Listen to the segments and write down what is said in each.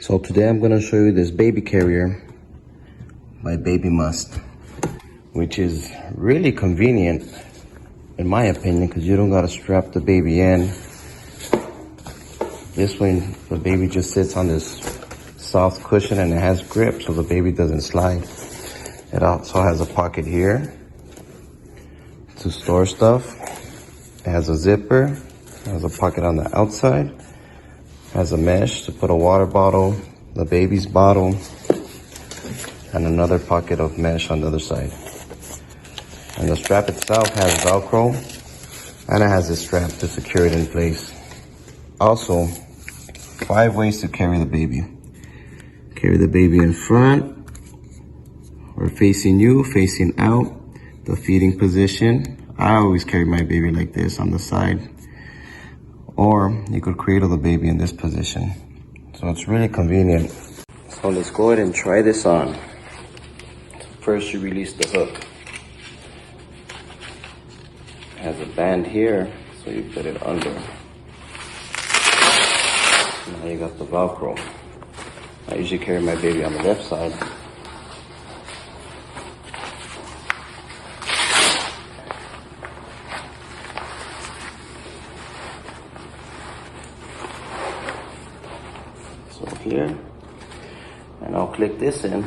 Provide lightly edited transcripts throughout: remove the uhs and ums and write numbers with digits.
So today I'm gonna show you this baby carrier by BABYMUST, which is really convenient in my opinion, because you don't gotta strap the baby in. This one, the baby just sits on this soft cushion and it has grip so the baby doesn't slide. It also has a pocket here to store stuff. It has a zipper, it has a pocket on the outside, it has a mesh to put a water bottle, the baby's bottle, and another pocket of mesh on the other side. And the strap itself has Velcro, and it has this strap to secure it in place. Also, 5 ways to carry the baby. Carry the baby in front, or facing you, facing out, the feeding position. I always carry my baby like this on the side. Or you could cradle the baby in this position. So it's really convenient. So let's go ahead and try this on. First you release the hook. It has a band here, so you put it under. Now you got the Velcro. I usually carry my baby on the left side. So here, and I'll click this in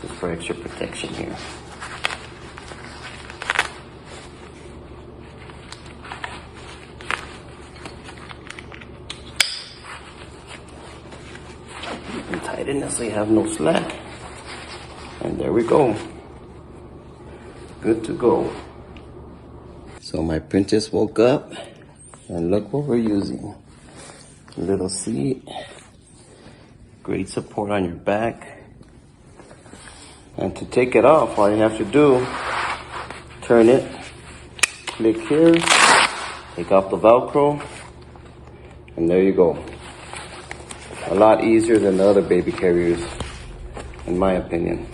just for extra protection here. And tighten it so you have no slack. And there we go. Good to go. So my princess woke up and look what we're using. A little seat, great support on your back. And to take it off, all you have to do, turn it, click here, take off the Velcro, and there you go. A lot easier than the other baby carriers, in my opinion.